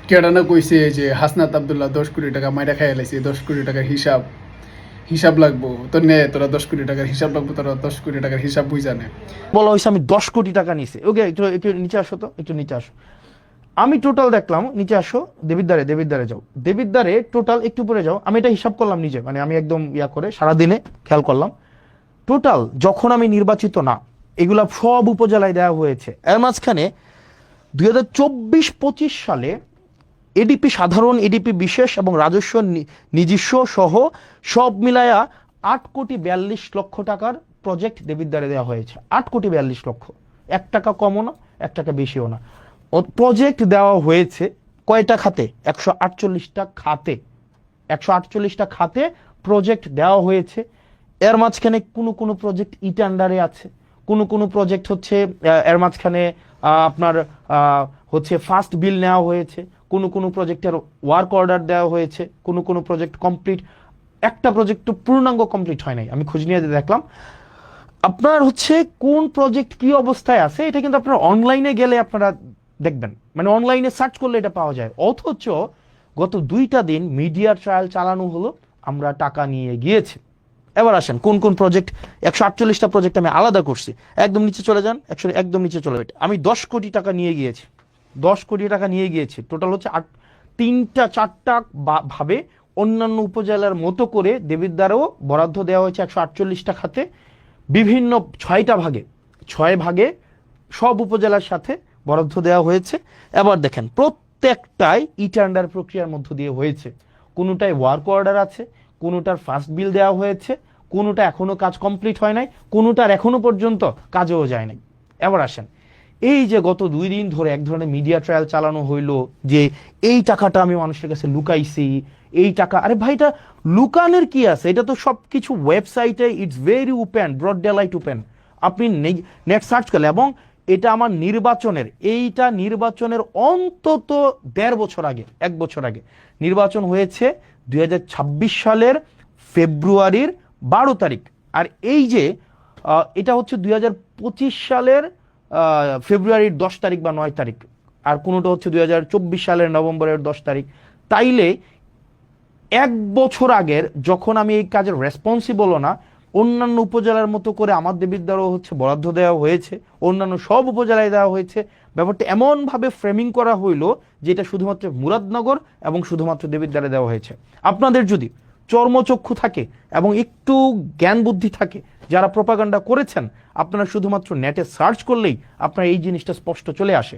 কেডা না কইছে যে হাসনাত আব্দুল্লাহ 10 কোটি টাকা মাইরা খাইয়া লাইছে, 10 কোটি টাকার হিসাব হিসাব লাগবো তোর নে, তোরা 10 কোটি টাকার হিসাব লাগবো, তোরা 10 কোটি টাকার হিসাব বুঝ জানে। বলা হয়েছে আমি 10 কোটি টাকা নিছি। ওকে, একটু একটু নিচে আসো তো, একটু নিচে আসো। আমি টোটাল দেখলাম, নিচে আসো, দেবিদ্বারে যাও, দেবিদ্বারে টোটাল একটু পরে যাও। আমি এটা হিসাব করলাম নিজে, মানে আমি একদম ইয়া করে সারাদিনে খেয়াল করলাম টোটাল যখন আমি নির্বাচিত না, এগুলা সব উপজেলায় দেওয়া হয়েছে। এর মাঝখানে 2024-25 সালে এডিপি সাধারণ, এডিপি বিশেষ এবং রাজস্ব নিজস্ব সহ সব মিলায়া 8,42,00,000 টাকার প্রজেক্ট দেবিদ্বারে দেওয়া হয়েছে। 8,42,00,000, 1 টাকা কমও না, 1 টাকা বেশিও না। প্রজেক্ট দেওয়া হয়েছে কয়টা খাতে? 148টা খাতে। 148টা খাতে প্রজেক্ট দেওয়া হয়েছে। এর মাঝখানে কোনো প্রজেক্ট ইটান্ডারে আছে, কোনো প্রজেক্ট হচ্ছে এর মাঝখানে আপনার হচ্ছে ফার্স্ট বিল নেওয়া হয়েছে, কোনো প্রজেক্টের ওয়ার্ক অর্ডার দেওয়া হয়েছে, কোনো প্রজেক্ট কমপ্লিট, একটা প্রজেক্ট তো পূর্ণাঙ্গ কমপ্লিট হয় নাই। আমি খোঁজ নিয়ে দেখলাম আপনার হচ্ছে কোন প্রজেক্ট কি অবস্থায় আছে, এটা কিন্তু আপনার অনলাইনে গেলে আপনারা দেখবেন, মানে অনলাইনে সার্চ করলে এটা পাওয়া যায়। অথচ গত 2টা দিন মিডিয়া ট্রায়াল চালানো হলো, আমরা টাকা নিয়ে গিয়েছি। এবার আসেন কোন প্রজেক্ট। 148টা প্রজেক্ট আমি আলাদা করছি। একদম নিচে চলে যান, একদম নিচে চলে যান। আমি 10 কোটি টাকা নিয়ে গিয়েছি, 10 কোটি টাকা নিয়ে গিয়েছি। টোটাল হচ্ছে 3-4টা ভাবে অন্যান্য উপজেলার মতো করে দেবিদ্বারেও বরাদ্দ দেওয়া হয়েছে 148টা খাতে, বিভিন্ন 6টা ভাগে, 6 ভাগে সব উপজেলার সাথে বরাদ্দ দেওয়া হয়েছে। এবার দেখেন প্রত্যেকটাই টেন্ডার প্রক্রিয়ার মধ্য দিয়ে হয়েছে। কোনোটায় ওয়ার্ক অর্ডার আছে, কোনোটার ফার্স্ট বিল দেওয়া হয়েছে, কোনোটা এখনো কাজ কমপ্লিট হয় নাই, কোনোটার এখনো পর্যন্ত কাজেও যায় নাই। এবার আসেন, এই যে গত 2 দিন ধরে এক ধরনের মিডিয়া ট্রায়াল চালানো হইলো যে এই টাকাটা আমি মানুষের কাছে লুকাইছি, এই টাকা, আরে ভাই এটা লুকানোর কি আছে? এটা তো সবকিছু ওয়েবসাইটে, it's very open, broad daylight open. আপনি নেট সার্চ করলে, এবং এটা আমার নির্বাচনের অন্তত 1.5 বছর আগে, 1 বছর আগে নির্বাচন হয়েছে 2026 সালের ফেব্রুয়ারির 12 তারিখ। আর এই যে এটা হচ্ছে 2025 সালের ফেব্রুয়ারির 10 তারিখ বা 9 তারিখ, আর কোনোটা হচ্ছে 2024 সালের নভেম্বরের 10 তারিখ। তাইলে 1 বছর আগের, যখন আমি এই কাজের রেসপন্সিবলও না, অন্যান্য উপজেলার মতো করে আমার দেবিদ্বারও হচ্ছে বরাদ্দ দেওয়া হয়েছে, অন্যান্য সব উপজেলায় দেওয়া হয়েছে। ব্যাপারটা এমনভাবে ফ্রেমিং করা হইলো যে এটা শুধুমাত্র মুরাদনগর এবং শুধুমাত্র দেবিদ্বারে দেওয়া হয়েছে। আপনাদের যদি চর্মচক্ষু থাকে এবং একটু জ্ঞান বুদ্ধি থাকে, যারা প্রোপাগান্ডা করেছেন, আপনারা শুধুমাত্র নেটে সার্চ করলেই আপনার এই জিনিসটা স্পষ্ট চলে আসে।